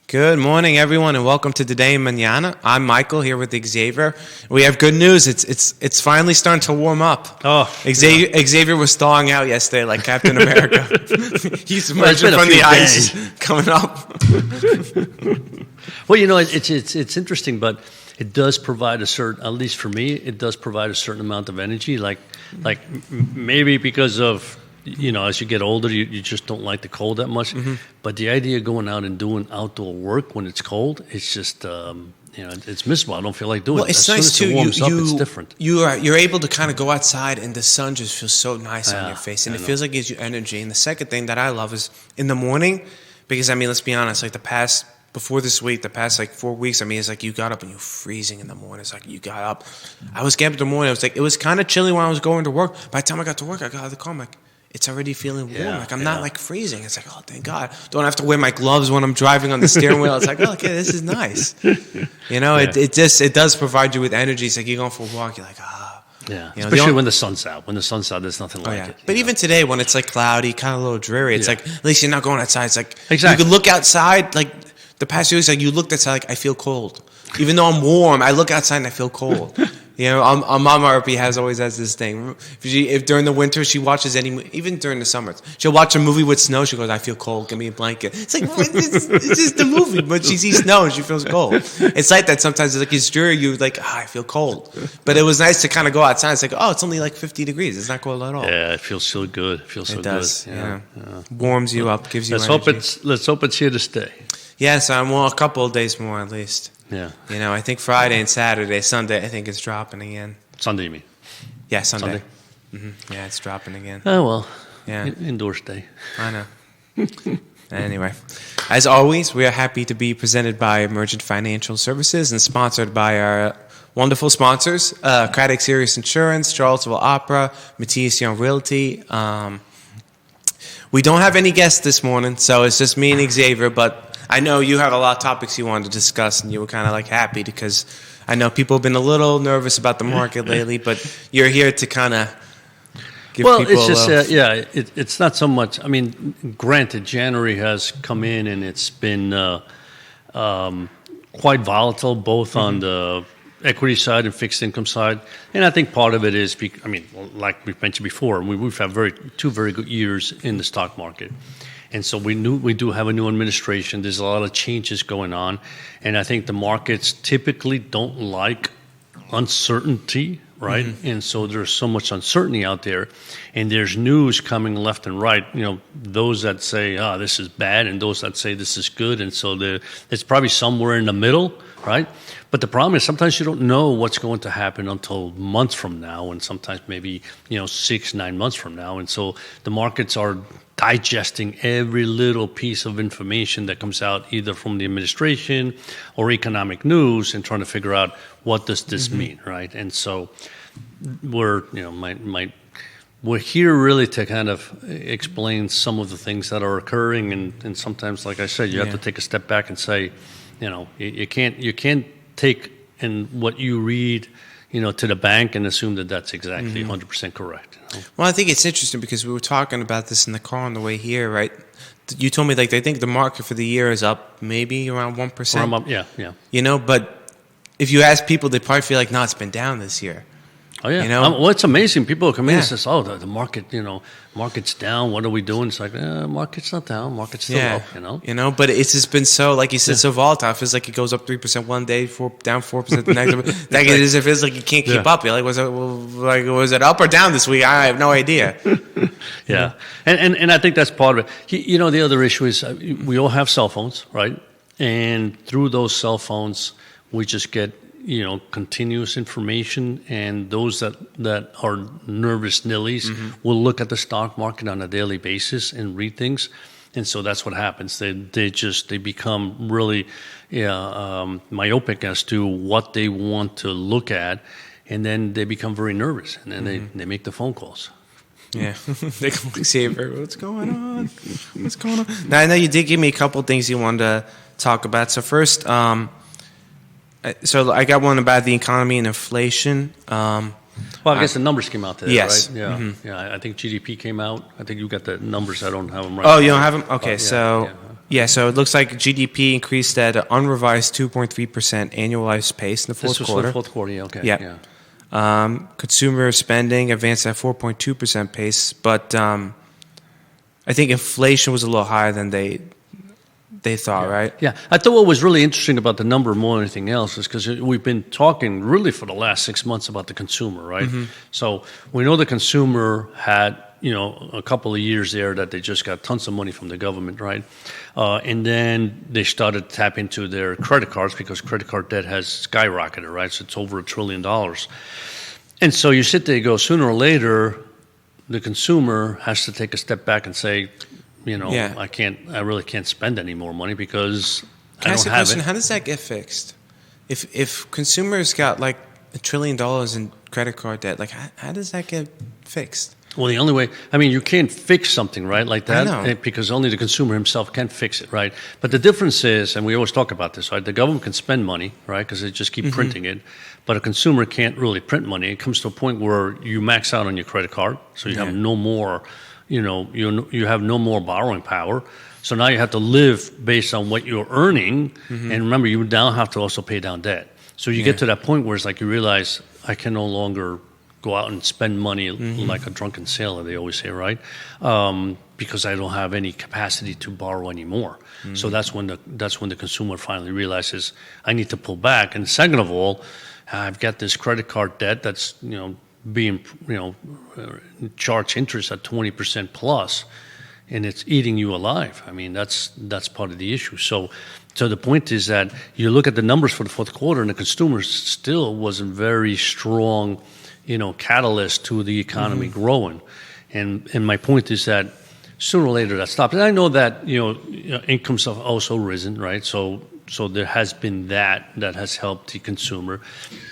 Good morning, everyone, and welcome to Today in Mañana. I'm Michael here with Xavier. We have good news. It's finally starting to warm up. Xavier was thawing out yesterday like Captain America. He's emerging from the ice, coming up. Well, it's interesting, but it does provide a certain, at least for me, it does provide a certain amount of energy. Like maybe because of, as you get older, you just don't like the cold that much. Mm-hmm. But the idea of going out and doing outdoor work when it's cold, it's just, it's miserable. I don't feel like doing it. It's as nice soon as too. it warms up, it's different. You're able to kind of go outside and the sun just feels so nice on your face. And it feels like it gives you energy. And the second thing that I love is in the morning, because, let's be honest, like the past 4 weeks, it's like you got up and you're freezing in the morning. It's like you got up. I was getting up in the morning. It was kind of chilly when I was going to work. By the time I got to work, I got out of the car. I'm like, it's already feeling warm. I'm not like freezing. It's like, oh, thank God. Don't have to wear my gloves when I'm driving on the steering wheel. It's like, oh, okay, this is nice. It does provide you with energy. It's like you're going for a walk. You're like, Yeah, especially when the sun's out. When the sun's out, there's nothing like it. But even today, when it's like cloudy, kind of a little dreary, it's like, at least you're not going outside. It's like, exactly. You can look outside, like the past 2 weeks, like you looked outside, like I feel cold. Even though I'm warm, I look outside and I feel cold. Our mama Urpí always has this thing. If during the winter she watches even during the summers, she'll watch a movie with snow. She goes, "I feel cold. Give me a blanket." It's like it's just the movie, but she sees snow and she feels cold. It's like that sometimes. It's like it's dreary. You like, I feel cold, but it was nice to kind of go outside. It's like, it's only like 50 degrees. It's not cold at all. Yeah, it feels so good. It feels so good. It does. Yeah. Warms you up, gives you. Let's hope it's here to stay. Yes, a couple of days more at least. Yeah. I think Friday and Saturday, Sunday, I think it's dropping again. Sunday, you mean? Yeah, Sunday. Mm-hmm. Yeah, it's dropping again. Oh, well. Yeah. Indoor stay. I know. Anyway, as always, we are happy to be presented by Emergent Financial Services and sponsored by our wonderful sponsors, Craddock Serious Insurance, Charlottesville Opera, Matthias Realty. We don't have any guests this morning, so it's just me and Xavier, but I know you have a lot of topics you wanted to discuss, and you were kind of like happy because I know people have been a little nervous about the market lately, but you're here to kind of give people it's just, it's not so much. Granted, January has come in and it's been quite volatile, both on the equity side and fixed income side. And I think part of it is, like we've mentioned before, we've had two very good years in the stock market. And so we do have a new administration. There's a lot of changes going on. And I think the markets typically don't like uncertainty, right? Mm-hmm. And so there's so much uncertainty out there. And there's news coming left and right. Those that say, this is bad, and those that say this is good. And so it's probably somewhere in the middle, right? But the problem is sometimes you don't know what's going to happen until months from now, and sometimes maybe 6-9 months from now. And so the markets are digesting every little piece of information that comes out either from the administration or economic news and trying to figure out what does this mean, right? And so we're we're here really to kind of explain some of the things that are occurring, and sometimes, like I said, you have to take a step back and say, you can't take in what you read to the bank and assume that that's exactly 100% correct. Well, I think it's interesting because we were talking about this in the car on the way here, right? You told me they think the market for the year is up maybe around 1%. Yeah. But if you ask people, they probably feel like, no, it's been down this year. Oh yeah. Well, it's amazing. People come in and says, "Oh, the market, market's down. What are we doing?" It's like, market's not down. Market's still up. But it's just been so, like you said, so volatile. It feels like it goes up 3% one day, down 4% the next. It feels like you can't keep up. You're like, was it up or down this week? I have no idea. Yeah, and I think that's part of it. The other issue is we all have cell phones, right? And through those cell phones, we just get continuous information, and those that are nervous nillies will look at the stock market on a daily basis and read things, and so that's what happens. They become really myopic as to what they want to look at, and then they become very nervous, and then they make the phone calls. Yeah, they come like, Xavier, what's going on? What's going on? Now I know you did give me a couple of things you wanted to talk about. So first, so I got one about the economy and inflation. Well, I guess the numbers came out today, yes. right? Yeah, yeah. I think GDP came out. I think you got the numbers. I don't have them right. Oh, you don't have them? Okay, Yeah, so it looks like GDP increased at an unrevised 2.3% annualized pace in the fourth This was quarter. for the fourth quarter, yeah, okay. Yep. Yeah. Consumer spending advanced at 4.2% pace, but I think inflation was a little higher than they thought, right? Yeah, I thought what was really interesting about the number more than anything else is because we've been talking really for the last 6 months about the consumer, right? Mm-hmm. So we know the consumer had, a couple of years there that they just got tons of money from the government, right? And then they started to tap into their credit cards because credit card debt has skyrocketed, right? So it's over $1 trillion. And so you sit there and go, sooner or later, the consumer has to take a step back and say, I really can't spend any more money because I don't have it. How does that get fixed? If consumers got like $1 trillion in credit card debt, like how does that get fixed? Well, the only way, you can't fix something, right, like that, I know. because only the consumer himself can fix it, right? But the difference is, and we always talk about this, right, the government can spend money, right, because they just keep printing it, but a consumer can't really print money. It comes to a point where you max out on your credit card, so you have no more, you have no more borrowing power. So now you have to live based on what you're earning, and remember, you now have to also pay down debt. So you get to that point where it's like you realize, I can no longer go out and spend money like a drunken sailor, they always say, right? Because I don't have any capacity to borrow anymore. So that's when the consumer finally realizes I need to pull back. And second of all, I've got this credit card debt that's being charged interest at 20% plus, and it's eating you alive. That's part of the issue. So the point is that you look at the numbers for the fourth quarter, and the consumer still wasn't very strong catalyst to the economy growing. And my point is that sooner or later that stops. And I know that, incomes have also risen, right? So there has been that has helped the consumer.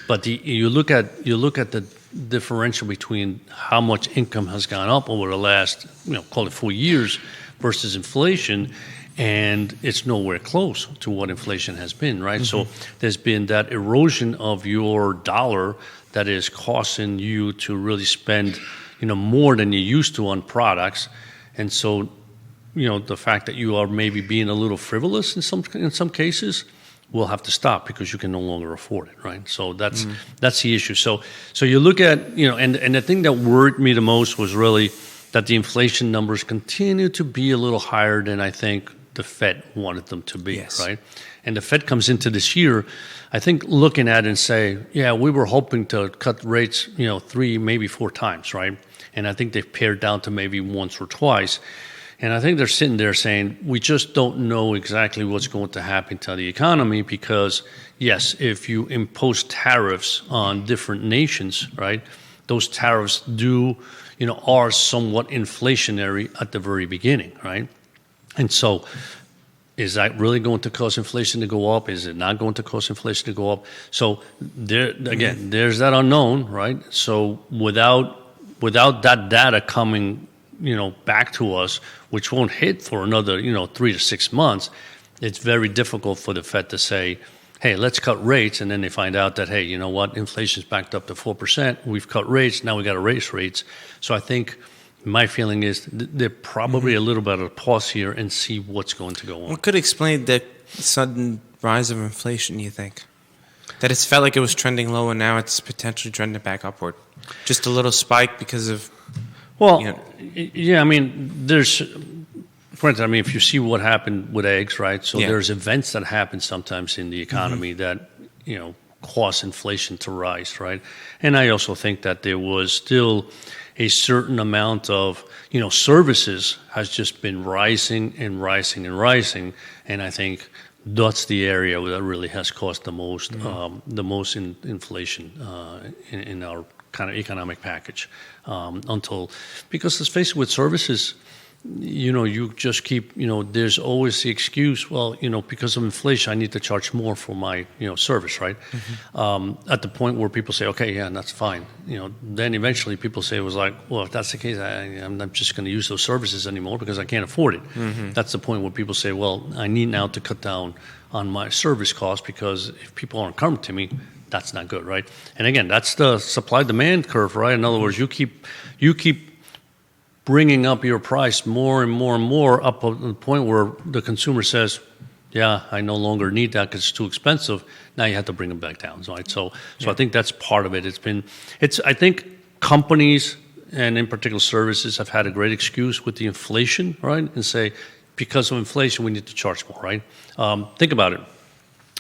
But you look at the differential between how much income has gone up over the last, call it 4 years versus inflation, and it's nowhere close to what inflation has been, right? So there's been that erosion of your dollar that is causing you to really spend, more than you used to on products. And so, the fact that you are maybe being a little frivolous in some cases will have to stop because you can no longer afford it, right? So that's the issue. So you look at, and the thing that worried me the most was really that the inflation numbers continue to be a little higher than I think the Fed wanted them to be, right? And the Fed comes into this year, I think, looking at it and say, yeah, we were hoping to cut rates, 3, maybe 4 times, right? And I think they've pared down to maybe once or twice. And I think they're sitting there saying, we just don't know exactly what's going to happen to the economy because, yes, if you impose tariffs on different nations, right, those tariffs are somewhat inflationary at the very beginning, right? And so is that really going to cause inflation to go up? Is it not going to cause inflation to go up? So there again, there's that unknown, right? So without that data coming, back to us, which won't hit for another, 3 to 6 months, it's very difficult for the Fed to say, hey, let's cut rates, and then they find out that, hey, you know what, inflation's backed up to 4%, we've cut rates, now we got to raise rates. So I think my feeling is they're probably a little bit of a pause here and see what's going to go on. What could explain the sudden rise of inflation, you think? That it's felt like it was trending low and now it's potentially trending back upward? Just a little spike because of... Well, yeah, there's... For instance, if you see what happened with eggs, right? So there's events that happen sometimes in the economy that, cause inflation to rise, right? And I also think that there was still a certain amount of, services has just been rising and rising and rising. And I think that's the area that really has caused the most, inflation in our kind of economic package. Because let's face it, with services, you just keep, there's always the excuse, well, because of inflation, I need to charge more for my, service, right? At the point where people say, okay, yeah, that's fine. Then eventually people say it was like, well, if that's the case, I'm not just going to use those services anymore because I can't afford it. That's the point where people say, well, I need now to cut down on my service costs because if people aren't coming to me, that's not good, right? And again, that's the supply-demand curve, right? In other words, you keep bringing up your price more and more and more up to the point where the consumer says, yeah, I no longer need that because it's too expensive. Now you have to bring them back down, right? So I think that's part of it. I think companies and in particular services have had a great excuse with the inflation, right? And say, because of inflation, we need to charge more, right? Think about it.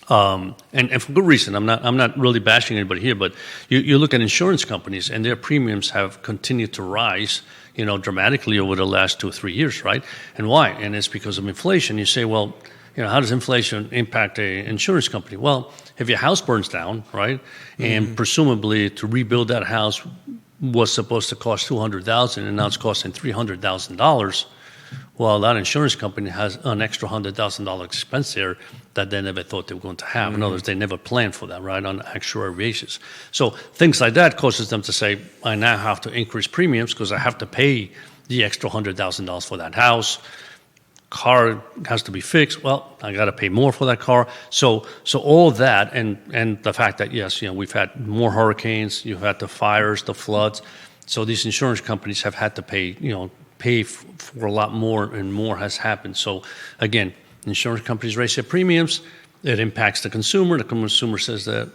And for good reason. I'm not really bashing anybody here, but you look at insurance companies and their premiums have continued to rise, dramatically over the last 2 or 3 years, right? And why? And it's because of inflation. You say, well, how does inflation impact an insurance company? Well, if your house burns down, right, and presumably to rebuild that house was supposed to cost $200,000 and now it's costing $300,000. Well, that insurance company has an extra $100,000 expense there that they never thought they were going to have. In other words, they never planned for that, right, on an actuarial basis. So things like that causes them to say, I now have to increase premiums because I have to pay the extra $100,000 for that house. Car has to be fixed. Well, I got to pay more for that car. So all that and the fact that, yes, we've had more hurricanes, you've had the fires, the floods. So these insurance companies have had to pay for a lot more, and more has happened. So again, insurance companies raise their premiums. It impacts the consumer. The consumer says that,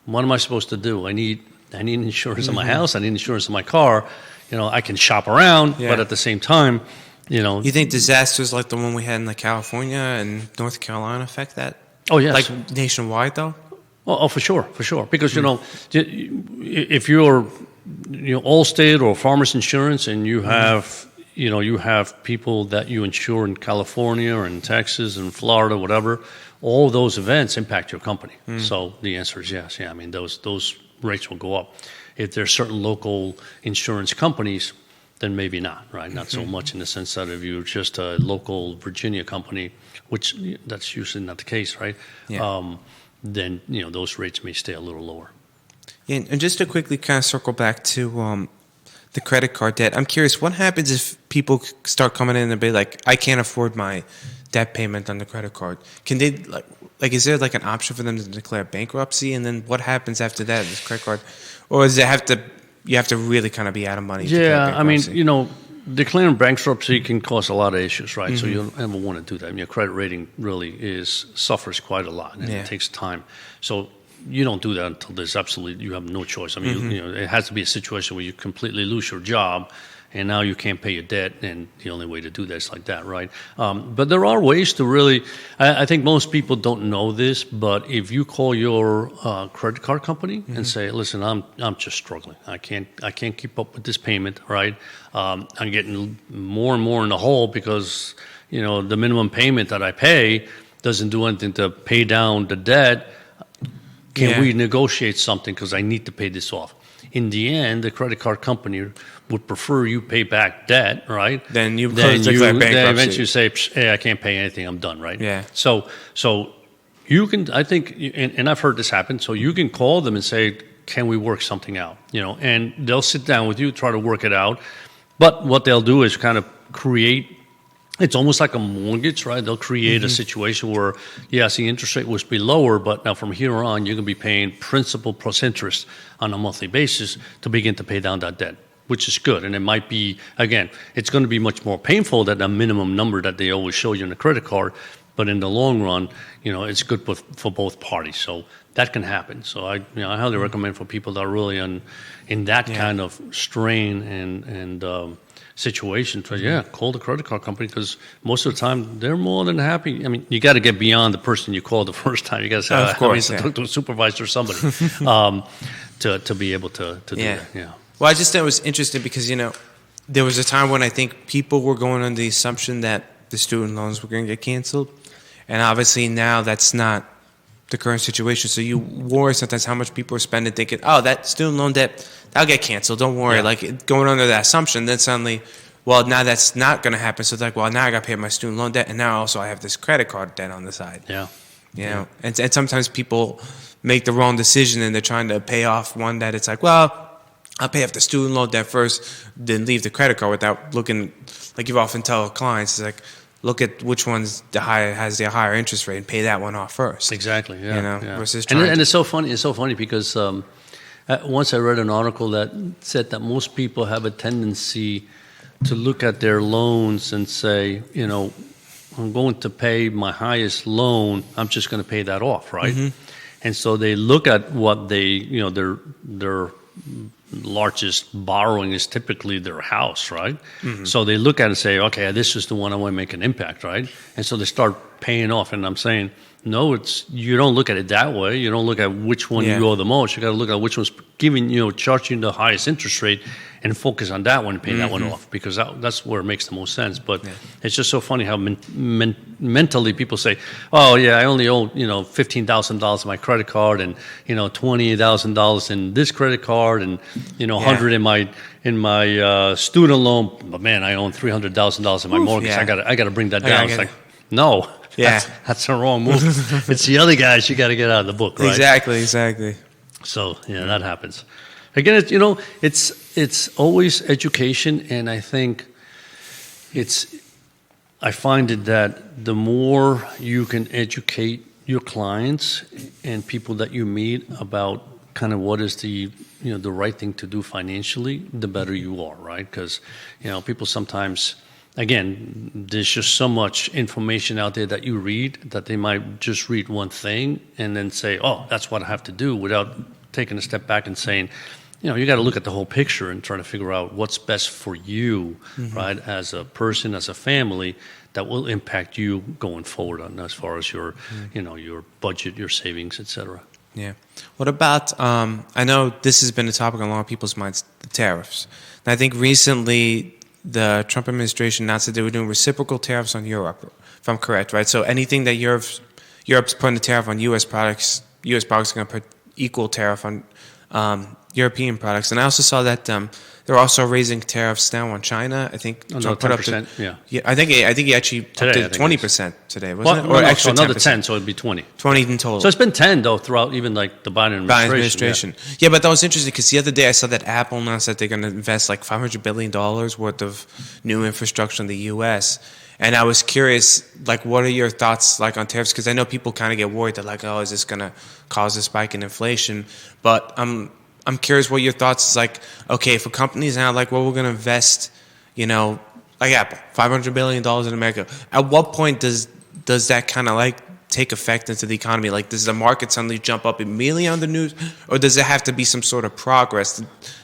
what am I supposed to do? I need insurance on my house. I need insurance on my car. I can shop around, but at the same time, You think disasters like the one we had in California and North Carolina affect that? Oh, yes. Like nationwide, though? Oh, for sure. Because, if you're Allstate or Farmers Insurance and you have, you have people that you insure in California or in Texas and Florida, whatever, all those events impact your company. So the answer is yes. Yeah, I mean, those rates will go up. If there's certain local insurance companies, then maybe not, right? Not so much in the sense that if you're just a local Virginia company, which that's usually not the case, right? Yeah. Then, those rates may stay a little lower. Yeah, and just to quickly kind of circle back to the credit card debt, I'm curious, what happens if people start coming in and be like, I can't afford my debt payment on the credit card? Can they, is there an option for them to declare bankruptcy? And then what happens after that, this credit card? Or does it you have to really kind of be out of money? Yeah, I mean, declaring bankruptcy can cause a lot of issues, right? So you don't ever want to do that. I mean, your credit rating really suffers quite a lot, and it takes time. So you don't do that until you have no choice. I mean, it has to be a situation where you completely lose your job, and now you can't pay your debt, and the only way to do that is like that, right? But there are ways to really, I think most people don't know this, but if you call your credit card company and say, listen, I'm just struggling. I can't keep up with this payment, right? I'm getting more and more in the hole because, the minimum payment that I pay doesn't do anything to pay down the debt. Can we negotiate something because I need to pay this off? In the end, the credit card company would prefer you pay back debt, right? Then eventually say, hey, I can't pay anything, I'm done, right? Yeah. So you can, I think, and I've heard this happen, so you can call them and say, can we work something out? And they'll sit down with you, try to work it out. But what they'll do is kind of create, it's almost like a mortgage, right? They'll create a situation where, yes, the interest rate will be lower, but now from here on, you're going to be paying principal plus interest on a monthly basis to begin to pay down that debt, which is good. And it might be, again, it's going to be much more painful than the minimum number that they always show you in the credit card, but in the long run, it's good for both parties. So that can happen. So I highly recommend for people that are really in that kind of strain and situation, so call the credit card company, because most of the time they're more than happy. I mean, you got to get beyond the person you called the first time. You got to say, of course, talk to a supervisor or somebody to be able to do that. Yeah. Well, I just thought it was interesting because there was a time when I think people were going under the assumption that the student loans were going to get canceled, and obviously now that's not the current situation. So you worry sometimes how much people are spending, thinking, oh, that student loan debt, that'll get canceled, don't worry. Going under that assumption, then suddenly, well, now that's not going to happen. So it's like, well, now I got to pay my student loan debt, and now also I have this credit card debt on the side. Yeah. And sometimes people make the wrong decision, and they're trying to pay off one that it's like, well, I'll pay off the student loan debt first, then leave the credit card without looking, like you often tell clients, it's like, look at which one's has the higher interest rate and pay that one off first. Exactly. Yeah. Versus and it's so funny. It's so funny because once I read an article that said that most people have a tendency to look at their loans and say, I'm going to pay my highest loan, I'm just going to pay that off, right? And so they look at what their largest borrowing is typically their house, right? So they look at it and say, okay, this is the one I want to make an impact, right? And so they start paying off. And I'm saying, no, you don't look at it that way. You don't look at which one you owe the most. You got to look at which one's charging the highest interest rate and focus on that one and pay that one off, because that's where it makes the most sense. But it's just so funny how mentally people say, oh, yeah, I only owe, $15,000 on my credit card and, $20,000 in this credit card and, $100 in my student loan. But, man, I own $300,000 in my mortgage. I got to bring that down. It's like, no. That's the wrong move. It's the other guys you got to get out of the book, right? Exactly. So, that happens. Again, it's always education, and I think I find it that the more you can educate your clients and people that you meet about kind of what is the right thing to do financially, the better you are, right? Because people sometimes, again, there's just so much information out there that you read that they might just read one thing and then say, oh, that's what I have to do, without taking a step back and saying, you got to look at the whole picture and try to figure out what's best for you, right, as a person, as a family, that will impact you going forward on as far as your, your budget, your savings, et cetera. Yeah. What about, I know this has been a topic on a lot of people's minds, the tariffs. And I think recently the Trump administration announced that they were doing reciprocal tariffs on Europe, if I'm correct, right? So anything that Europe's putting a tariff on U.S. products are going to put equal tariff on European products. And I also saw that they're also raising tariffs now on China. I think Trump put 10%, up to, yeah. I think he actually did 20% today, wasn't it? Or extra another 10, so it'd be 20. 20 in total. So it's been 10 though throughout even like the Biden administration. Yeah, but that was interesting because the other day I saw that Apple announced that they're going to invest like $500 billion worth of new infrastructure in the U.S. And I was curious, like, what are your thoughts like on tariffs? Because I know people kind of get worried that like, oh, is this going to cause a spike in inflation? But I'm curious what your thoughts is like, okay, for companies now, like, well, we're going to invest, like Apple, $500 billion in America. At what point does that kind of like take effect into the economy? Like, does the market suddenly jump up immediately on the news? Or does it have to be some sort of progress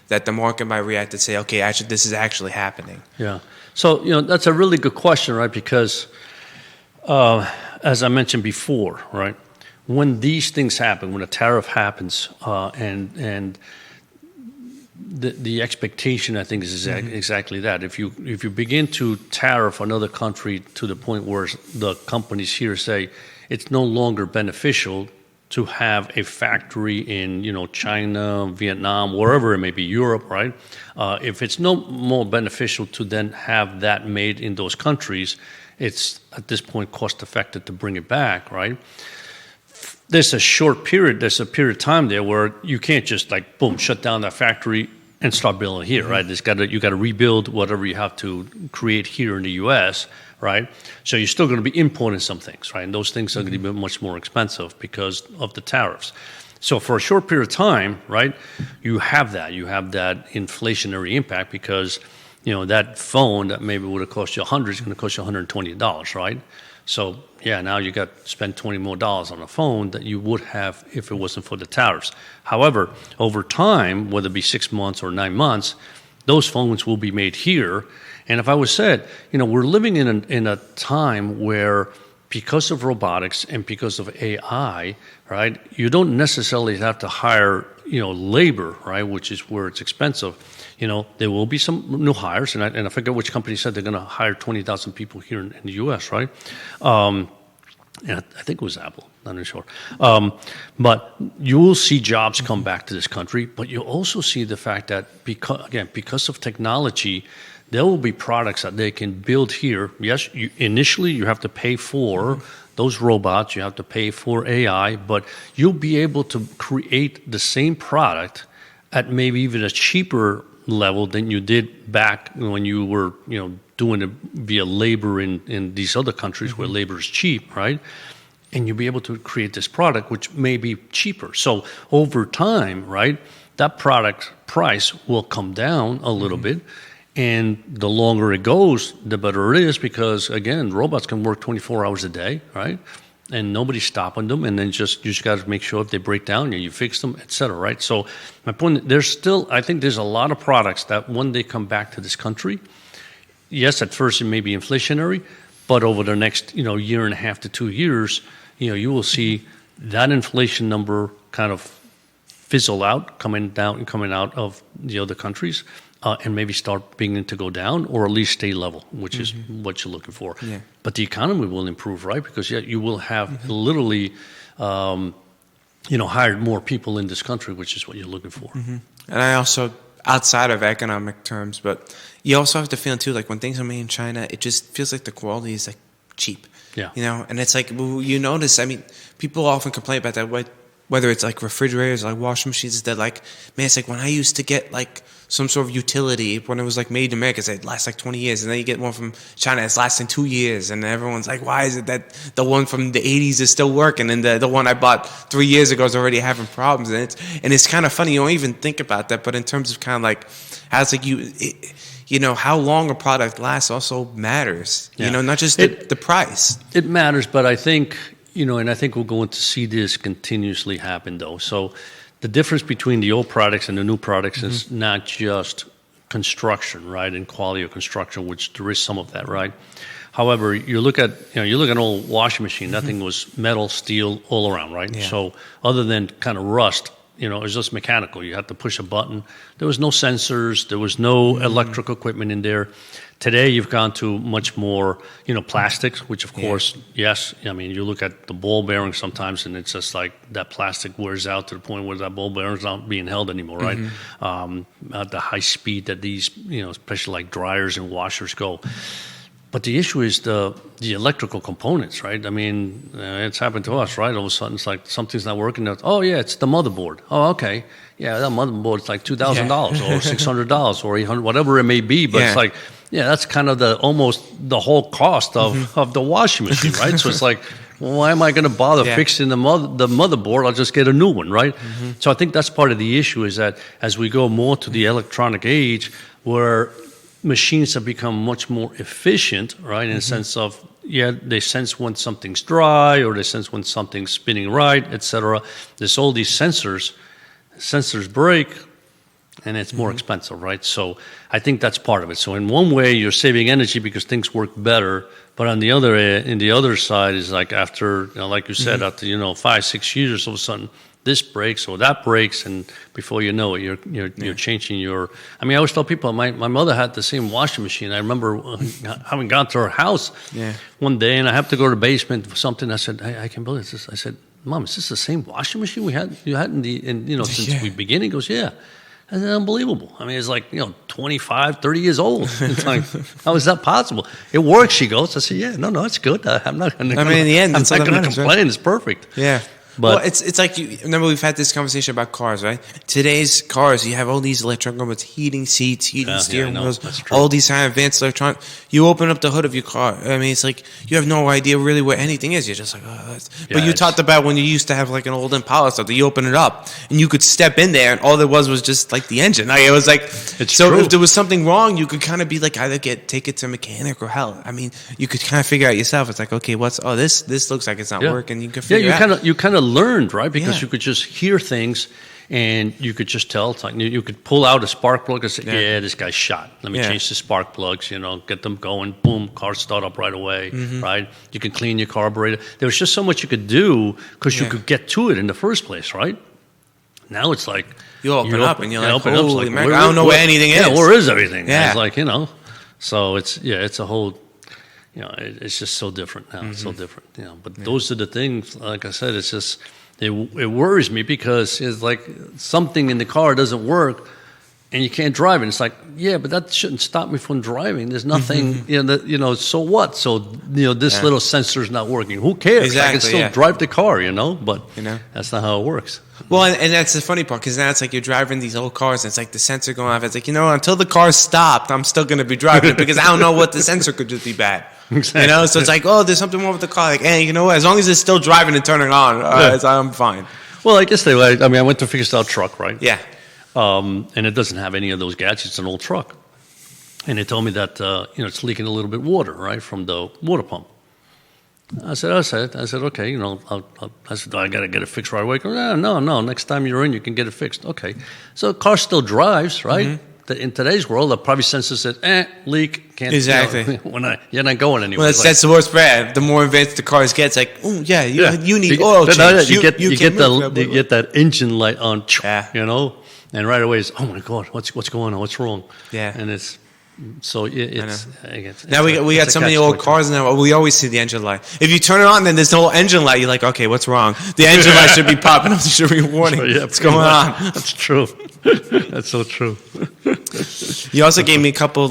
that the market might react and say, okay, actually, this is actually happening? Yeah. So, that's a really good question, right? Because as I mentioned before, right, when these things happen, when a tariff happens, and the expectation, I think, is exactly that. If you begin to tariff another country to the point where the companies here say it's no longer beneficial to have a factory in China, Vietnam, wherever it may be, Europe, right? If it's no more beneficial to then have that made in those countries, it's at this point cost effective to bring it back, right? There's a period of time there where you can't just like boom, shut down that factory and start building here, right? You got to rebuild whatever you have to create here in the U.S., right? So you're still going to be importing some things, right? And those things are going to be much more expensive because of the tariffs. So for a short period of time, right, you have that inflationary impact because that phone that maybe would have cost you $100 is going to cost you $120, right? So yeah, now you got to spend $20 more on a phone that you would have if it wasn't for the tariffs. However, over time, whether it be 6 months or 9 months, those phones will be made here. And if I was said, we're living in a time where because of robotics and because of AI, right, you don't necessarily have to hire, labor, right, which is where it's expensive. There will be some new hires, and I forget which company said they're going to hire 20,000 people here in the U.S., right? And I think it was Apple, not sure. But you will see jobs come back to this country, but you'll also see the fact that, because of technology, there will be products that they can build here. Yes, initially you have to pay for those robots, you have to pay for AI, but you'll be able to create the same product at maybe even a cheaper level than you did back when you were, doing it via labor in these other countries where labor is cheap, right? And you'll be able to create this product which may be cheaper. So over time, right, that product price will come down a little bit, And the longer it goes, the better it is because, again, robots can work 24 hours a day, right? And nobody's stopping them. And then you just got to make sure if they break down, you fix them, et cetera, right? So my point, I think there's a lot of products that when they come back to this country, yes, at first it may be inflationary, but over the next, year and a half to 2 years, you will see that inflation number kind of fizzle out, coming out of the other countries. And maybe start beginning to go down or at least stay level, which is what you're looking for. Yeah. But the economy will improve, right? Because you will have literally, hired more people in this country, which is what you're looking for. And I also, outside of economic terms, but you also have the feeling too, like when things are made in China, it just feels like the quality is like cheap. Yeah. And it's like, you notice, I mean, people often complain about that, whether it's like refrigerators, like washing machines, that like, man, it's like when I used to get like some sort of utility when it was like made in America, it lasts like 20 years, and then you get one from China, it's lasting 2 years, and everyone's like, why is it that the one from the 80s is still working, and the one I bought 3 years ago is already having problems? And it's kind of funny, you don't even think about that, but in terms of kind of like how it's like how long a product lasts also matters, not just the price. It matters, but I think, and I think we're going to see this continuously happen though. So the difference between the old products and the new products is not just construction, right, and quality of construction, which there is some of that, right? However, you look at an old washing machine, that thing was metal, steel, all around, right? Yeah. So other than kind of rust, it was just mechanical. You had to push a button. There was no sensors. There was no electrical equipment in there. Today, you've gone to much more, plastics, which of course, yes. I mean, you look at the ball bearing sometimes, and it's just like that plastic wears out to the point where that ball bearing's not being held anymore, right? At the high speed that these, especially like dryers and washers go. But the issue is the electrical components, right? I mean, it's happened to us, right? All of a sudden, it's like something's not working. Oh, yeah, it's the motherboard. Oh, okay. Yeah, that motherboard's like $2,000 or $600 or $800, whatever it may be. But it's like, that's kind of almost the whole cost of the washing machine, right? So it's like, well, why am I going to bother fixing the motherboard? I'll just get a new one, right? So I think that's part of the issue is that as we go more to the electronic age where machines have become much more efficient, right, in the sense of, they sense when something's dry or they sense when something's spinning right, etc. There's all these sensors break, and it's more expensive, right? So I think that's part of it. So in one way, you're saving energy because things work better, but on the other side is like after, like you said, after 5-6 years, all of a sudden this breaks or that breaks, and before you know it, you're changing your. I mean, I always tell people my mother had the same washing machine. I remember having gone to her house one day, and I have to go to the basement for something. I said, I can't believe this. I said, Mom, is this the same washing machine you had since we began? He goes, yeah. And it's unbelievable. I mean, it's like, 25, 30 years old. It's like, how is that possible? It works, she goes. I said, no, it's good. I'm not going to in the end, I'm not going to complain. Right? It's perfect. Yeah. But it's like, remember we've had this conversation about cars, right? Today's cars, you have all these electronic components, heating seats, heating steering wheels, all these kind of advanced electronic. You open up the hood of your car. I mean, it's like you have no idea really what anything is. You're just like, but you talked about when you used to have like an old Impala stuff that you open it up and you could step in there and all there was just like the engine. Like, it was like, true. If there was something wrong, you could kind of be like either take it to a mechanic or hell. I mean, you could kind of figure out yourself. It's like, okay, this looks like it's not working. You can figure out. You kind of learned, right? Because you could just hear things and you could just tell. It's like you could pull out a spark plug and say, this guy's shot. Let me change the spark plugs, get them going. Boom, car start up right away, right? You can clean your carburetor. There was just so much you could do because you could get to it in the first place, right? Now it's like you open up and you're like, holy man, I don't know where anything is. Yeah, where is everything? Yeah. It's like, so it's a whole, it's just so different now. It's so different, But those are the things, like I said, it's just, it worries me because it's like something in the car doesn't work and you can't drive it. It's like, but that shouldn't stop me from driving. There's nothing, so what? So, this little sensor is not working. Who cares? Exactly, I can still drive the car, but that's not how it works. Well, and that's the funny part, because now it's like you're driving these old cars, and it's like the sensor going off. It's like, until the car's stopped, I'm still going to be driving it because I don't know what the sensor could just be bad. Exactly. So it's like, there's something wrong with the car. Like, hey, you know what? As long as it's still driving and turning on, I'm fine. Well, I guess I went to fix our truck, right? Yeah. And it doesn't have any of those gadgets. It's an old truck. And they told me that, it's leaking a little bit water, right, from the water pump. I said, okay, I said, I got to get it fixed right away. No, next time you're in, you can get it fixed. Okay. So the car still drives, right? Mm-hmm. In today's world, the probably sensor said, leak, can't. Exactly. You're not going anywhere. Well, that's the worst part. The more advanced the cars get, it's like, oh, yeah, you need oil change. You get that engine light on, and right away it's, oh, my God, what's going on? What's wrong? Yeah. And it's... So it's now we got so many old cars now. We always see the engine light. If you turn it on, then there's no engine light. You're like, okay, what's wrong? The engine light should be popping up. There should be a warning. What's going on? That's true. That's so true. You also gave me a couple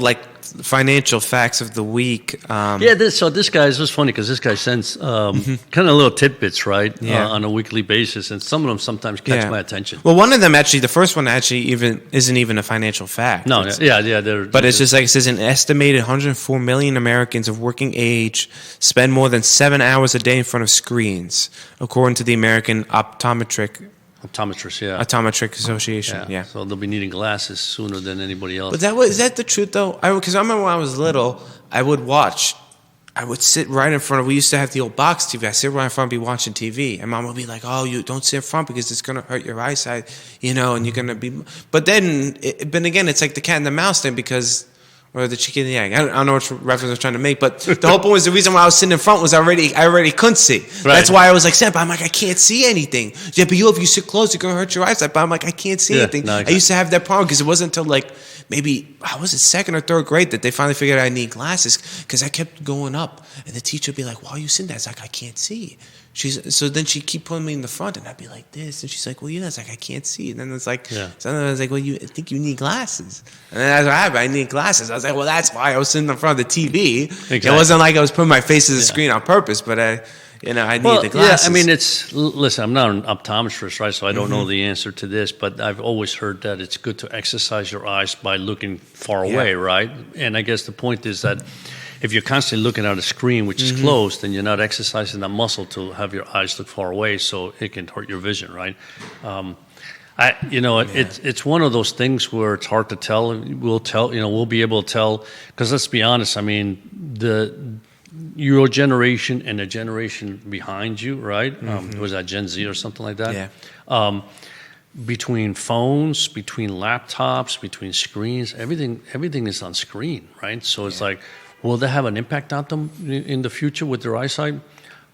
financial facts of the week. This guy, it was funny because this guy sends kind of little tidbits, right, on a weekly basis, and some of them sometimes catch my attention. Well, one of them actually, the first one actually isn't even a financial fact. No, but it's just like it says an estimated 104 million Americans of working age spend more than 7 hours a day in front of screens, according to the American Optometric Association. Yeah. So they'll be needing glasses sooner than anybody else. But is that the truth though? Because I remember when I was little, I would sit right in front of. We used to have the old box TV. I sit right in front and be watching TV, and Mom would be like, "Oh, you don't sit in front because it's gonna hurt your eyesight, and you're gonna be." But then, again, it's like the cat and the mouse thing because. Or the chicken and the egg. I don't know which reference I was trying to make, but the whole point was the reason why I was sitting in front was I already couldn't see. Right. That's why I was like, Sam, but I'm like, I can't see anything. Yeah, but if you sit close, you're going to hurt your eyesight. But I'm like, I can't see anything. No, I used to have that problem because it wasn't until maybe, second or third grade that they finally figured out I need glasses because I kept going up. And the teacher would be like, why are you sitting there? It's like, I can't see. So then she'd keep putting me in the front, and I'd be like this, and she's like, "Well, it's like I can't see." And then it's like, so I was like, "Well, I think you need glasses." And then I need glasses. I was like, "Well, that's why I was sitting in front of the TV." Exactly. It wasn't like I was putting my face to the screen on purpose, but I need the glasses. Yeah, I mean, listen, I'm not an optometrist, right? So I don't know the answer to this, but I've always heard that it's good to exercise your eyes by looking far away, right? And I guess the point is that if you're constantly looking at a screen which is closed, then you're not exercising that muscle to have your eyes look far away, so it can hurt your vision, right? It's one of those things where it's hard to tell. We'll be able to tell because let's be honest. I mean, your generation and the generation behind you, right? Was that Gen Z or something like that? Yeah. Between phones, between laptops, between screens, everything is on screen, right? So it's like. Will that have an impact on them in the future with their eyesight?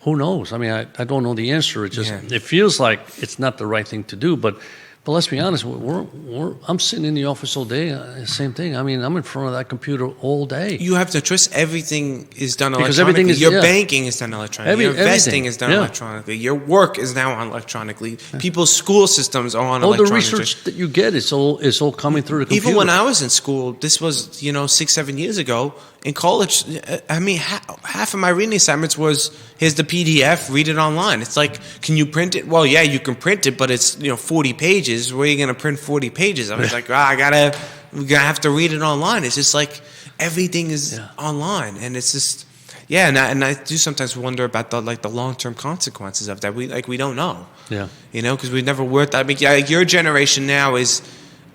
Who knows? I mean, I don't know the answer. It feels like it's not the right thing to do, but let's be honest. I'm sitting in the office all day. Same thing. I mean, I'm in front of that computer all day. You have to trust everything is done electronically. Your banking is done electronically. Your investing is done electronically. Your work is now on electronically. People's school systems are on electronically. All the research that you get is all coming through the computer. Even when I was in school, this was 6-7 years ago. In college, I mean, half of my reading assignments was, here's the PDF, read it online. It's like, can you print it? Well, yeah, you can print it, but it's 40 pages. Where are you going to print 40 pages? I was like, we're gonna have to read it online. It's just like everything is online, and it's just and I do sometimes wonder about the long-term consequences of that. We don't know. Yeah, because we never worked. I mean, your generation now is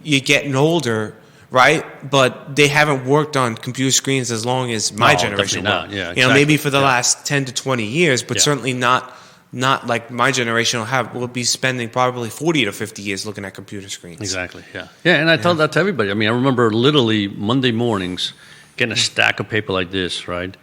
you're getting older. Right, but they haven't worked on computer screens as long as my generation worked. Yeah, exactly. Maybe for the last 10 to 20 years, but certainly not like my generation will be spending probably 40 to 50 years looking at computer screens. Exactly. Yeah. And I tell that to everybody. I mean, I remember literally Monday mornings getting a stack of paper like this, right?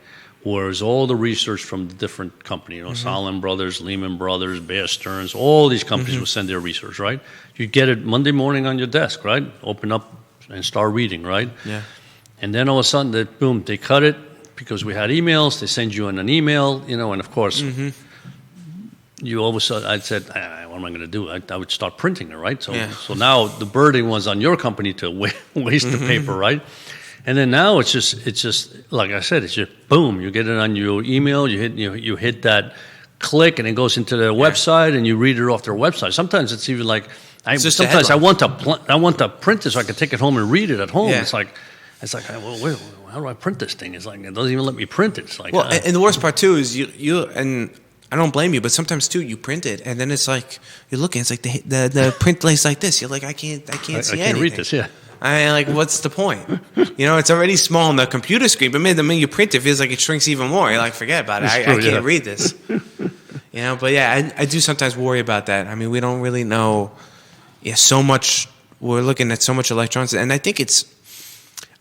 Whereas all the research from the different companies, Salomon Brothers, Lehman Brothers, Bear Stearns, all these companies will send their research, right? You get it Monday morning on your desk, right? Open up and start reading, right? Yeah. And then all of a sudden, they cut it because we had emails. They send you an email, and of course, you all of a sudden, I said, what am I going to do? I would start printing it, right? So now the burden was on your company to waste the paper, right? And then now it's just like I said, it's just boom, you get it on your email, you hit that click, and it goes into their website, and you read it off their website. Sometimes it's even like. Sometimes I want to print it so I can take it home and read it at home. Yeah. It's like, well, wait, how do I print this thing? It's like it doesn't even let me print it. It's like, and the worst part too is you and I don't blame you, but sometimes too you print it and then it's like you're looking, it's like the print lays like this. You're like I can't see anything. I can't read this. Yeah. I mean, like, what's the point? It's already small on the computer screen, but man, the minute you print it, feels like it shrinks even more. You're like, forget about it. I can't read this. But yeah, I do sometimes worry about that. I mean, we don't really know. Yeah, so much. We're looking at so much electronics, and I think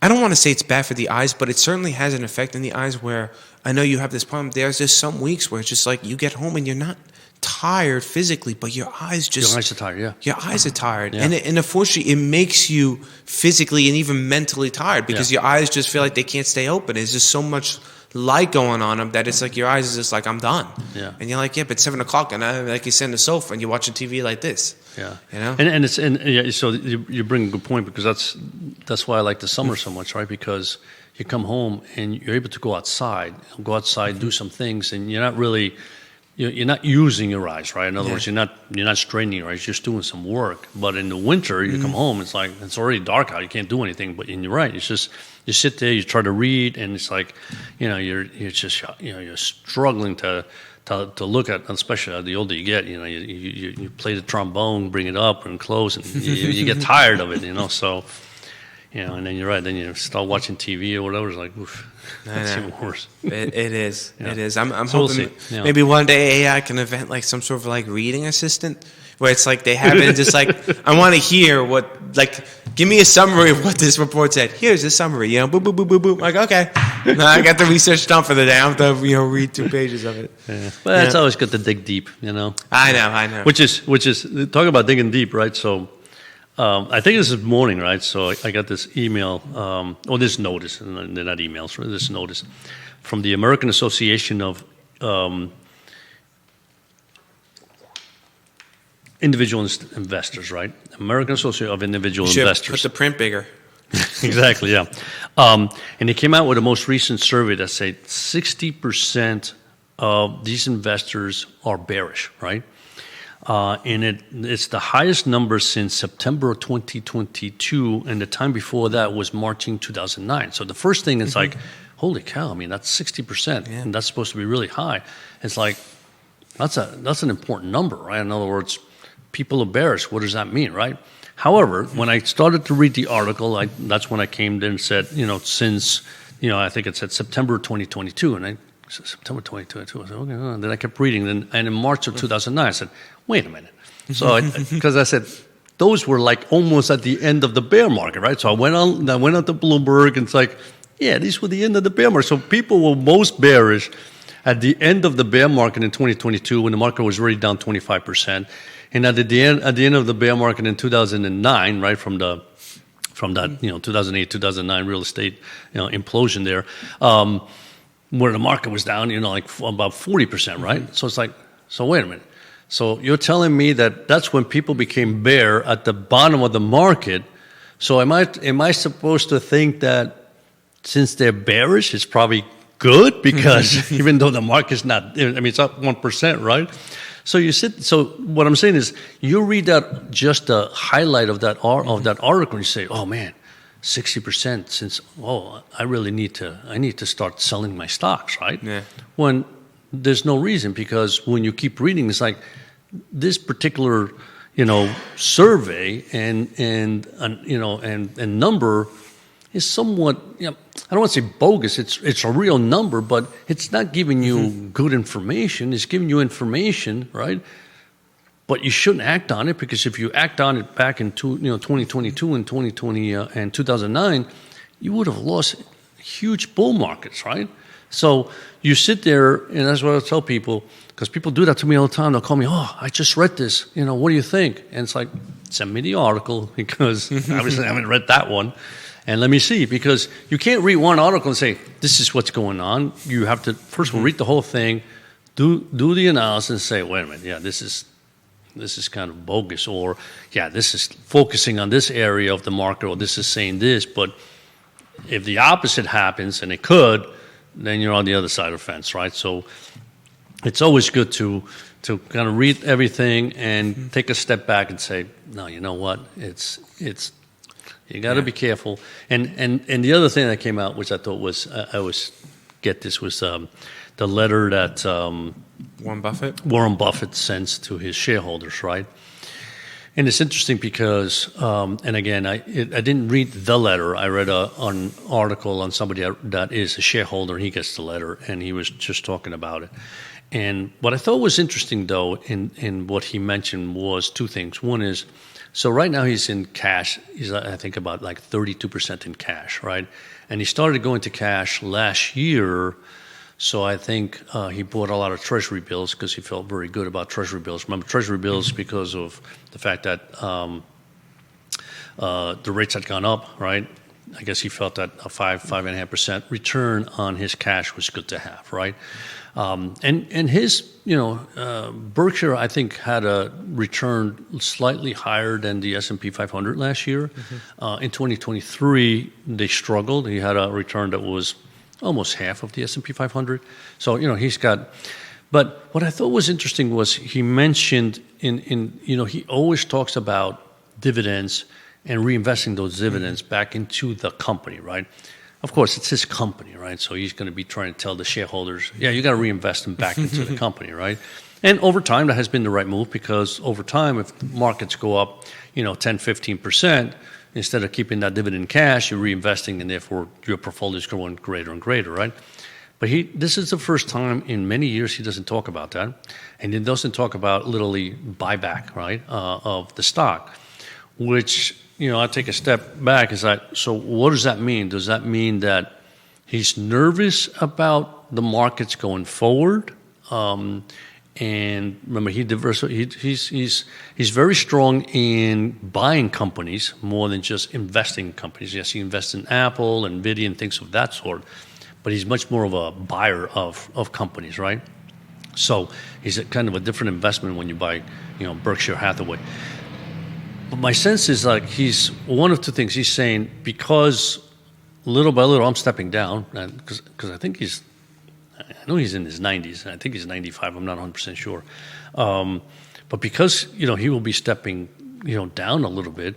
I don't want to say it's bad for the eyes, but it certainly has an effect in the eyes where I know you have this problem. There's just some weeks where it's just like you get home and you're not tired physically, but your eyes just... Your eyes are tired, yeah. Your eyes are tired. Yeah. And unfortunately, it makes you physically and even mentally tired because your eyes just feel like they can't stay open. There's just so much light going on them that it's like your eyes is just like, I'm done. Yeah. And you're like, yeah, but it's 7 o'clock and I'm like you sit on the sofa and you're watching TV like this. Yeah. So you bring a good point because that's why I like the summer so much, right? Because you come home and you're able to go outside, do some things, and you're not really... You're not using your eyes, right? In other words, you're not straining your eyes. You're just doing some work. But in the winter, you come home, it's like it's already dark out. You can't do anything. But you're right. It's just you sit there, you try to read, and it's like you're struggling to look at. Especially the older you get, you play the trombone, bring it up and close, and you get tired of it. So. And then you're right. Then you start watching TV or whatever. It's like, oof, that's even worse. It is. Yeah. It is. I'm hoping maybe one day AI can invent like some sort of like reading assistant where it's like they have it just like I want to hear give me a summary of what this report said. Here's a summary. Boop boop boop boop boop. Like okay, now I got the research done for the day. I don't have to read 2 pages of it. Yeah. But it's always good to dig deep. I know. Which is talk about digging deep, right? So. I think this is morning, right? So I got this email, or this notice, and they're not emails, right? This notice from the American Association of Individual Investors, right? American Association of Individual Investors. Put the print bigger. Exactly, yeah. And they came out with a most recent survey that said 60% of these investors are bearish, right? And it's the highest number since September of 2022, and the time before that was March 2009. So the first thing is like, holy cow! I mean, that's 60%, and that's supposed to be really high. It's like that's an important number, right? In other words, people are bearish. What does that mean, right? However, when I started to read the article, that's when I came in and said, since I think it said September 2022, and September 2022. I said, okay. And then I kept reading, and in March of 2009, I said, wait a minute. So because I said those were like almost at the end of the bear market, right? So I went on to Bloomberg, and it's like, yeah, these were the end of the bear market. So people were most bearish at the end of the bear market in 2022 when the market was already down 25%, and at the end of the bear market in 2009, right from that 2008 2009 real estate implosion there, where the market was down like about 40%, right? So it's like, so wait a minute. So you're telling me that that's when people became bear at the bottom of the market. So am I supposed to think that since they're bearish, it's probably good because even though the market's not, it's up 1%, right? So what I'm saying is you read that just a highlight of that article and you say, oh man, 60% since, I need to start selling my stocks, right? Yeah. When there's no reason, because when you keep reading, it's like this particular, survey and number is somewhat, I don't want to say bogus. It's a real number, but it's not giving you good information. It's giving you information, right? But you shouldn't act on it, because if you act on it back in 2022 and 2020 and 2009, you would have lost huge bull markets, right? So you sit there, and that's what I tell people, because people do that to me all the time. They'll call me, I just read this. What do you think? And it's like, send me the article, because obviously I haven't read that one. And let me see, because you can't read one article and say, this is what's going on. You have to, first of all, read the whole thing, do the analysis, and say, wait a minute, yeah, this is kind of bogus, or yeah, this is focusing on this area of the market, or this is saying this. But if the opposite happens, and it could, then you're on the other side of the fence, right? So it's always good to kind of read everything and take a step back and say, no, you know what? It's you got to be careful. And the other thing that came out, which I thought was I always get this, was the letter that Warren Buffett sends to his shareholders, right? And it's interesting because, and again, I didn't read the letter. I read an article on somebody that is a shareholder. He gets the letter, and he was just talking about it. And what I thought was interesting, though, in what he mentioned was two things. One is, so right now he's in cash. He's, I think, about like 32% in cash, right? And he started going to cash last year. So I think he bought a lot of treasury bills because he felt very good about treasury bills. Remember, treasury bills because of the fact that the rates had gone up, right? I guess he felt that a 5.5% return on his cash was good to have, right? And his, Berkshire, I think, had a return slightly higher than the S&P 500 last year. In 2023, they struggled. He had a return that was almost half of the S&P 500. So, he's got, but what I thought was interesting was he mentioned he always talks about dividends and reinvesting those dividends back into the company, right? Of course, it's his company, right? So he's going to be trying to tell the shareholders, yeah, you got to reinvest them back into the company, right? And over time, that has been the right move because over time, if markets go up, 10, 15%, instead of keeping that dividend cash, you're reinvesting, and therefore your portfolio is growing greater and greater, right? But this is the first time in many years he doesn't talk about that, and he doesn't talk about literally buyback, right, of the stock, which I take a step back. So what does that mean? Does that mean that he's nervous about the markets going forward? And remember, he's very strong in buying companies more than just investing in companies. Yes, he invests in Apple, Nvidia, and things of that sort, but he's much more of a buyer of companies, right? So he's kind of a different investment when you buy, Berkshire Hathaway. But my sense is like he's one of two things. He's saying because little by little I'm stepping down, because I think I know he's in his 90s, and I think he's 95. I'm not 100% sure. But because, he will be stepping, down a little bit,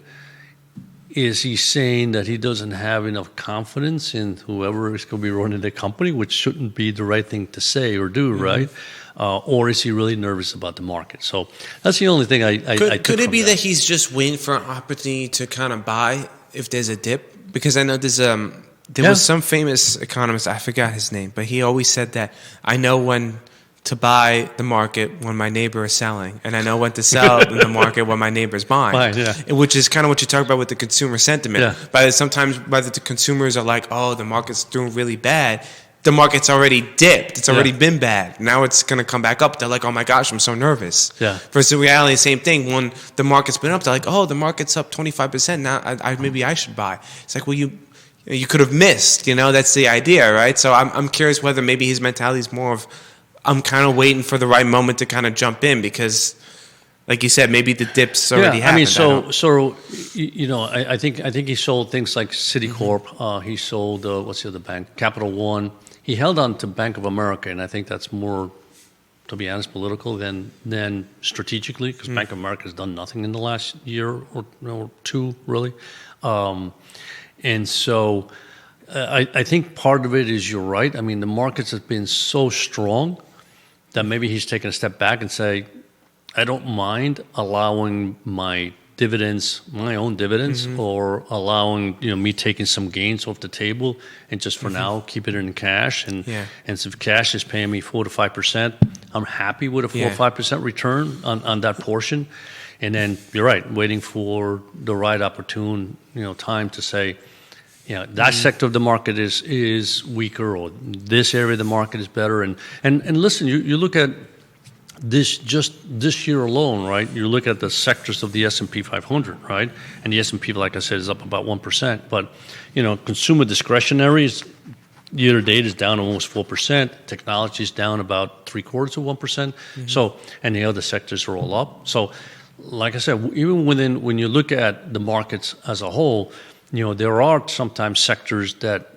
is he saying that he doesn't have enough confidence in whoever is going to be running the company, which shouldn't be the right thing to say or do, right? Or is he really nervous about the market? So that's the only thing I could it be that he's just waiting for an opportunity to kind of buy if there's a dip? Because I know there was some famous economist, I forgot his name, but he always said that I know when to buy the market when my neighbor is selling, and I know when to sell in the market when my neighbor is buying. Which is kind of what you talk about with the consumer sentiment. Yeah. Sometimes the consumers are like, oh, the market's doing really bad. The market's already dipped. It's already been bad. Now it's going to come back up. They're like, oh my gosh, I'm so nervous. Yeah. Versus the reality, same thing. When the market's been up, they're like, oh, the market's up 25%. Now maybe I should buy. It's like, well, you could have missed. That's the idea, right? So I'm curious whether maybe his mentality is more of, I'm kind of waiting for the right moment to kind of jump in because, like you said, maybe the dips already happened. I think he sold things like Citicorp. He sold what's the other bank? Capital One. He held on to Bank of America, and I think that's more, to be honest, political than strategically, because Bank of America has done nothing in the last year or two, really. And so I think part of it is you're right. I mean, the markets have been so strong that maybe he's taken a step back and say, I don't mind allowing my own dividends, or allowing me taking some gains off the table, and just for now keep it in cash. And so if cash is paying me 4 to 5%, I'm happy with a 4 or 5% return on that portion. And then you're right, waiting for the right opportune time to say, that sector of the market is weaker, or this area of the market is better. And listen, you look at this year alone, right? You look at the sectors of the S&P 500, right? And the S&P, like I said, is up about 1%. But consumer discretionaries year to date is down almost 4%. Technology is down about 0.75% of 1%. So, and the other sectors are all up. So, like I said, even when you look at the markets as a whole, there are sometimes sectors that